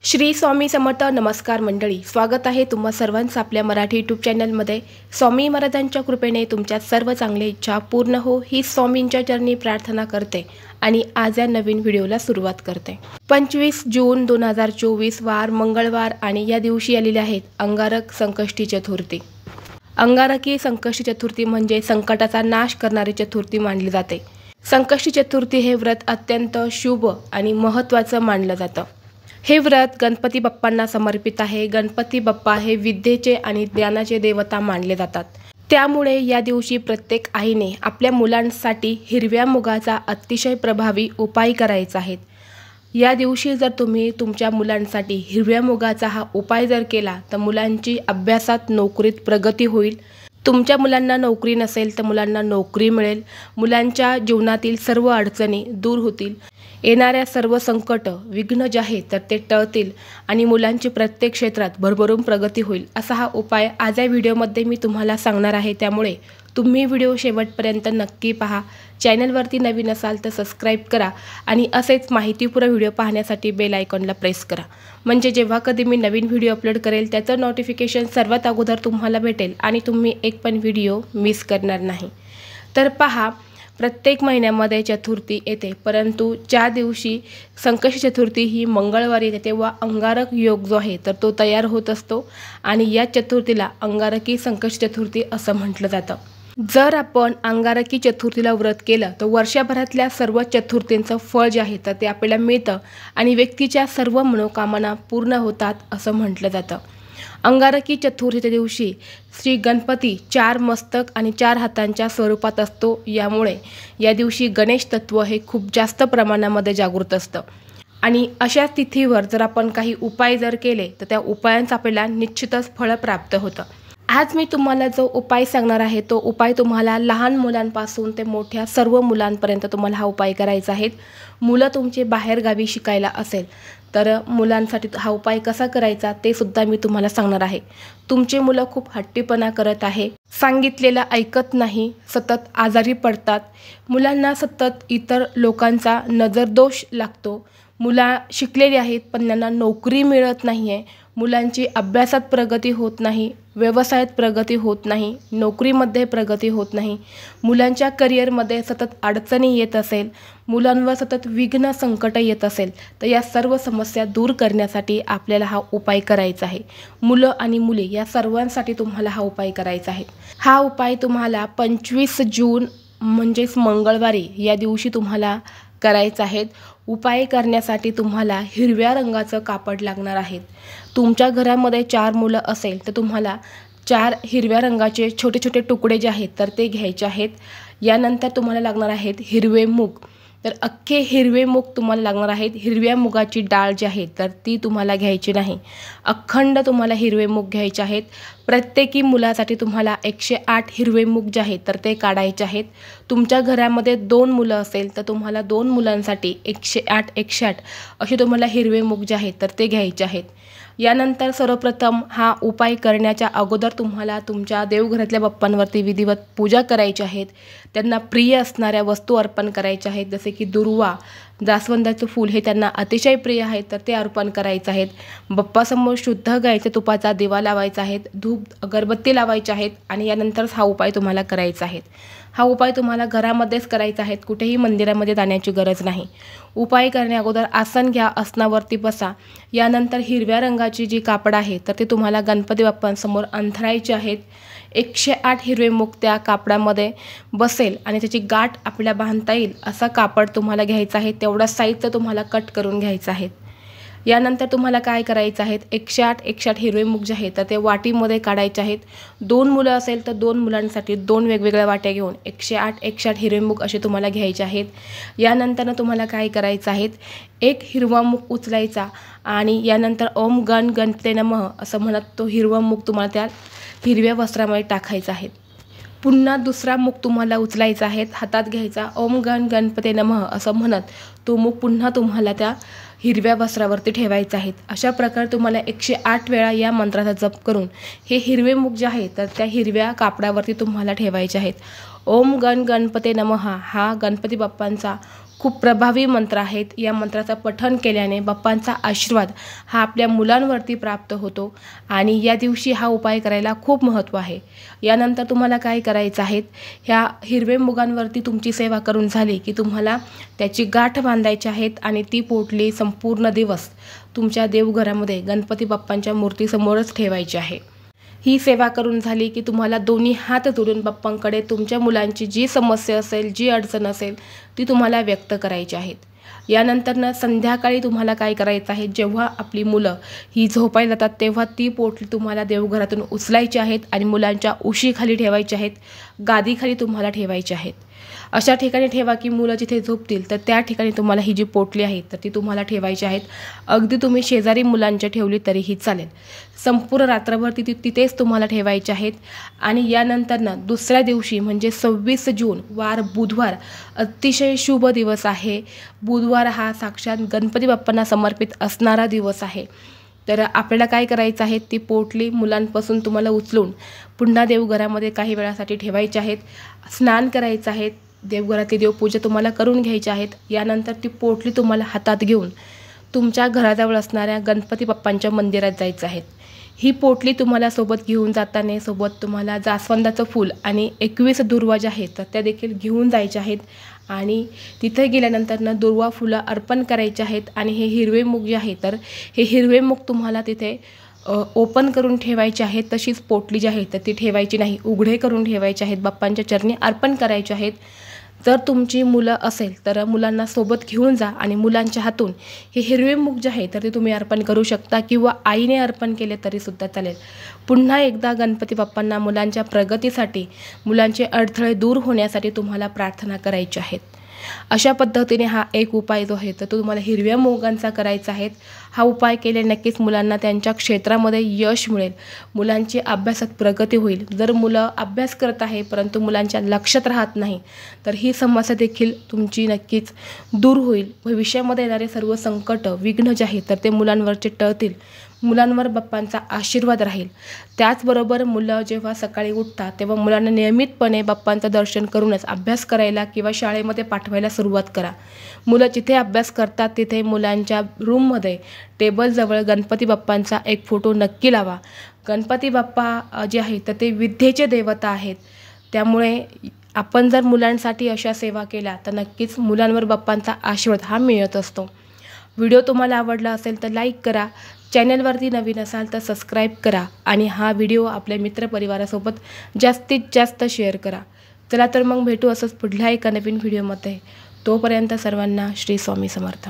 श्री स्वामी समर्थ. नमस्कार मंडळी, स्वागत आहे तुम्हा सर्वांचं आपल्या मराठी यूट्यूब चॅनलमध्ये. स्वामी महाराजांच्या कृपेने तुमच्या सर्व चांगल्या इच्छा पूर्ण हो ही स्वामींच्या चरणी प्रार्थना करते आणि आज या नवीन व्हिडिओला सुरुवात करते. 25 जून 2024 वार मंगळवार आणि या दिवशी आलेले आहेत अंगारक संकष्टी चतुर्थी. अंगारकी संकष्टी चतुर्थी म्हणजे संकटाचा नाश करणारी चतुर्थी मानली जाते. संकष्टी चतुर्थी हे व्रत अत्यंत शुभ आणि महत्त्वाचं मानलं जातं. हे व्रत गणपती बाप्पांना समर्पित आहे. गणपती बाप्पा हे विद्येचे आणि ज्ञानाचे देवता मानले जातात. त्यामुळे या दिवशी प्रत्येक आईने आपल्या मुलांसाठी हिरव्या मुगाचा अतिशय प्रभावी उपाय करायचा आहे. या दिवशी जर तुम्ही तुमच्या मुलांसाठी हिरव्या मुगाचा हा उपाय जर केला तर मुलांची अभ्यासात नोकरीत प्रगती होईल. तुमच्या मुलांना नोकरी नसेल तर मुलांना नोकरी मिळेल. मुलांच्या जीवनातील सर्व अडचणी दूर होतील. येणाऱ्या सर्व संकट विघ्न जे आहेत तर ते टळतील आणि मुलांची प्रत्येक क्षेत्रात भरभरून प्रगती होईल. असा हा उपाय आज या व्हिडिओमध्ये मी तुम्हाला सांगणार आहे. त्यामुळे तुम्ही व्हिडिओ शेवटपर्यंत नक्की पहा. चॅनलवरती नवीन असाल तर सबस्क्राईब करा आणि असेच माहितीपूर्ण व्हिडिओ पाहण्यासाठी बेल आयकॉनला प्रेस करा. म्हणजे जेव्हा कधी मी नवीन व्हिडिओ अपलोड करेल त्याचं नोटिफिकेशन सर्वात अगोदर तुम्हाला भेटेल आणि तुम्ही एक पण व्हिडिओ मिस करणार नाही. तर पहा, प्रत्येक महिन्यामध्ये चतुर्थी येते, परंतु ज्या दिवशी संकष्टी चतुर्थी ही मंगळवारी येते तेव्हा अंगारक योग जो आहे तर तो तयार होत असतो आणि या चतुर्थीला अंगारकी संकष्टी चतुर्थी असं म्हटलं जातं. जर आपण अंगारकी चतुर्थीला व्रत केलं तर वर्षभरातल्या सर्व चतुर्थींचं फळ जे आहे तर ते आपल्याला मिळतं आणि व्यक्तीच्या सर्व मनोकामना पूर्ण होतात असं म्हटलं जातं. अंगारकी चतुर्थीच्या दिवशी श्री गणपती 4 मस्तक आणि 4 हातांच्या स्वरूपात असतो. यामुळे या दिवशी गणेश तत्व हे खूप जास्त प्रमाणामध्ये जागृत असतं आणि अशा तिथीवर जर आपण काही उपाय जर केले तर त्या उपायांचं आपल्याला निश्चितच फळ प्राप्त होतं. आज मी तुम्हाला जो उपाय सांगणार आहे तो उपाय तुम्हाला लहान मुलांपासून ते मोठ्या सर्व मुलांपर्यंत तुम्हाला हा उपाय करायचा आहे. मुलं तुमचे बाहेरगावी शिकायला असेल तर मुलांसाठी हा उपाय कसा करायचा ते सुद्धा मी तुम्हाला सांगणार आहे. तुमचे मुलं खूप हट्टीपणा करत आहे, सांगितलेलं ऐकत नाही, सतत आजारी पडतात, मुलांना सतत इतर लोकांचा नजरदोष लागतो, मुलं शिकलेली आहेत पण त्यांना नोकरी मिळत नाही आहे, मुलांची अभ्यासात प्रगती होत नाही, व्यवसायात प्रगती होत नाही, नोकरीमध्ये प्रगती होत नाही, मुलांच्या करिअरमध्ये सतत अडचणी येत असेल, मुलांवर सतत विघ्न संकट येत असेल तर या सर्व समस्या दूर करण्यासाठी आपल्याला हा उपाय करायचा आहे. मुलं आणि मुली या सर्वांसाठी तुम्हाला हा उपाय करायचा आहे. हा उपाय तुम्हाला 25 जून म्हणजेच मंगळवारी या दिवशी तुम्हाला करायचं आहे. उपाय करण्यासाठी तुम्हाला हिरव्या रंगाचं कापड लागणार आहे. तुमच्या घरामध्ये 4 मुलं असेल तर तुम्हाला 4 हिरव्या रंगाचे छोटे छोटे तुकडे जे आहेत तर ते घ्यायचे आहेत. यानंतर तुम्हाला लागणार आहेत हिरवे मूग. तर अख्खे हिरवे मूग तुम्हाला लागणार आहेत. हिरव्या मुगाची डाळ जी आहे तर ती तुम्हाला घ्यायची नाही. अखंड तुम्हाला हिरवे मूग घ्यायचे आहेत. प्रत्येकी मुलासाठी तुम्हाला 108 हिरवे मूग जे आहेत तर ते काढायचे आहेत. तुमच्या घरामध्ये 2 मुलं असेल तर तुम्हाला 2 मुलांसाठी 108 असे तुम्हाला हिरवे मूग जे आहेत तर ते घ्यायचे आहेत. यानंतर सर्वप्रथम हा उपाय करण्याच्या अगोदर तुम्हाला तुमच्या देवघरातल्या बाप्पांवरती विधिवत पूजा करायची आहेत. त्यांना प्रिय असणाऱ्या वस्तू अर्पण करायच्या आहेत. जसे की दुर्वा, जास्वंदाचं फूल हे त्यांना अतिशय प्रिय आहे तर ते अर्पण करायचं आहेत. बाप्पासमोर शुद्ध गायीच्या तुपाचा दिवा लावायचा आहे, धूप अगरबत्ती लावायची आहेत आणि यानंतरच हा उपाय तुम्हाला करायचा आहे. हा उपाय तुम्हाला घरामध्येच करायचा आहे, कुठेही मंदिरामध्ये जाण्याची गरज नाही. उपाय करण्या अगोदर आसन घ्या, आसनावरती बसा. यानंतर हिरव्या रंगाची जी कापड आहे तर ते तुम्हाला गणपती बाप्पांसमोर अंथरायचे आहेत. 108 हिरवे मूग त्या कापडामध्ये बसेल आणि त्याची गाठ आपल्याला बांधता येईल असा कापड तुम्हाला घ्यायचा आहे. तेवढा साईजचं तुम्हाला कट करून घ्यायचं आहे. यानंतर तुम्हाला काय करायचं आहे, 108 हिरवे मूग जे आहेत तर ते वाटीमध्ये काढायचे आहेत. 2 मुलं असेल तर 2 मुलांसाठी 2 वेगवेगळ्या वाट्या घेऊन 108 हिरवे मूग असे तुम्हाला घ्यायचे आहेत. यानंतर तुम्हाला काय करायचं आहे, एक हिरवा मूग उचलायचा आणि यानंतर ओम गण गणपते नमः असं म्हणत तो हिरवा मूग तुम्हाला त्या हिरव्या वस्त्रामध्ये टाकायचा आहे. पुन्हा दुसरा मूग तुम्हाला उचलायचा आहे, हातात घ्यायचा, ओम गण गणपते नमः असं म्हणत तो मूग पुन्हा तुम्हाला त्या हिरव्या वस्त्रावरती ठेवायचं आहे. अशा प्रकारे तुम्हाला 108 वेळा या मंत्राचा जप करून हे हिरवे मूग जे आहे तर त्या हिरव्या कापडावरती तुम्हाला ठेवायचे आहेत. ओम गण गणपते नमः हा गणपती बाप्पांचा खूप प्रभावी मंत्र आहेत। या मंत्राचं पठण केल्याने बाप्पांचा आशीर्वाद हा आपल्या मुलांवरती प्राप्त होतो आणि या दिवशी हा उपाय करायला खूप महत्त्व आहे। यानंतर तुम्हाला काय करायचं आहे, ह्या हिरवे मुगांवरती तुमची सेवा करून झाली की तुम्हाला त्याची गाठ बांधायची आहेत आणि ती पोटली संपूर्ण दिवस तुमच्या देवघरामध्ये गणपती बाप्पांच्या मूर्तीसमोरच ठेवायची आहे। ही सेवा करून झाली की तुम्हाला दोन्ही हात जोडून बाप्पांकडे तुमच्या मुलांची जी समस्या असेल, जी अडचण असेल ती तुम्हाला व्यक्त करायची आहेत। यानंतर संध्याकाळी तुम्हाला काय करायचं आहे, जेव्हा आपली मुलं ही झोपायला जातात तेव्हा ती पोटली तुम्हाला देवघरातून उचलायची आहेत आणि मुलांच्या उशीखाली ठेवायची आहेत, गादीखाली तुम्हाला ठेवायची आहेत। अशा ठिकाणी ठेवा की मुलं जिथे झोपतील तर त्या ठिकाणी तुम्हाला ही जी पोटली आहे तर ती तुम्हाला ठेवायची आहेत। अगदी तुम्ही शेजारी मुलांच्या ठेवली तरीही चालेल। संपूर्ण रात्रभर तिथेच तुम्हाला ठेवायचे आहेत आणि यानंतर दुसऱ्या दिवशी म्हणजे 26 जून वार बुधवार अतिशय शुभ दिवस आहे। बुधवार हा साक्षात गणपती बाप्पांना समर्पित असणारा दिवस आहे। तर आपल्याला काय करायचं आहे, ती पोटली मुलांपासून तुम्हाला उचलून पुन्हा देवघरामध्ये काही वेळासाठी ठेवायची आहेत। स्नान करायचं आहे, देवघरातली देवपूजा तुम्हाला करून घ्यायची आहेत। यानंतर ती पोटली तुम्हाला हातात घेऊन तुमच्या घराजवळ असणाऱ्या गणपती बाप्पांच्या मंदिरात जायचं आहे। ही पोटली तुम्हाला सोबत घेऊन जाताना सोबत तुम्हाला जास्वंदाचं फूल आणि 21 दुर्वा ज्या आहेत तर त्या देखील घेऊन जायच्या आहेत आणि तिथे गेल्यानंतर दुर्वा फुलं अर्पण करायचे आहेत आणि हे हिरवे मूग जे आहे तर हे हिरवे मूग तुम्हाला तिथे ओपन करून ठेवायचे आहेत। तशीच पोटली जी आहे तर ती ठेवायची नाही, उघडे करून ठेवायचे आहेत, बाप्पांच्या चरणी अर्पण करायचे आहेत। जर तुमची मुलं असेल तर मुलांना सोबत घेऊन जा आणि मुलांच्या हातून हे हिरवे मूग जे आहे तर ते तुम्ही अर्पण करू शकता किंवा आईने अर्पण केले तरी सुद्धा चालेल। पुन्हा एकदा गणपती बाप्पांना मुलांच्या प्रगतीसाठी, मुलांचे अडथळे दूर होण्यासाठी तुम्हाला प्रार्थना करायची आहेत। अशा पद्धतीने हा एक उपाय जो आहे तर तो तुम्हाला हिरव्या मुगांचा करायचा आहे। हा उपाय केले नक्कीच मुलांना त्यांच्या क्षेत्रामध्ये यश मिळेल, मुलांची अभ्यासात प्रगती होईल। जर मुलं अभ्यास करत आहे परंतु मुलांच्या लक्षात राहत नाही तर ही समस्या देखील तुमची नक्कीच दूर होईल। भविष्यामध्ये येणारे सर्व संकट, विघ्न जे आहे तर ते मुलांवरचे टळतील, मुलांवर बाप्पांचा आशीर्वाद राहील। त्याचबरोबर मुलं जेव्हा सकाळी उठतात तेव्हा मुलांना नियमितपणे बाप्पांचं दर्शन करूनच अभ्यास करायला किंवा शाळेमध्ये पाठवायला सुरुवात करा। मुलं जिथे अभ्यास करतात तिथे मुलांच्या रूममध्ये टेबलजवळ गणपती बाप्पांचा एक फोटो नक्की लावा। गणपती बाप्पा जे आहे तर ते विद्येचे देवता आहेत, त्यामुळे आपण जर मुलांसाठी अशा सेवा केल्या तर नक्कीच मुलांवर बाप्पांचा आशीर्वाद हा मिळत असतो। व्हिडिओ तुम्हाला आवडला असेल तर लाईक करा, चॅनलवरती नवीन असाल तर सबस्क्राईब करा आणि हा व्हिडिओ आपल्या मित्रपरिवारासोबत जास्तीत जास्त शेअर करा। चला तर मग भेटू असंच पुढल्या एका नवीन व्हिडिओमध्ये। तोपर्यंत सर्वांना श्री स्वामी समर्थ।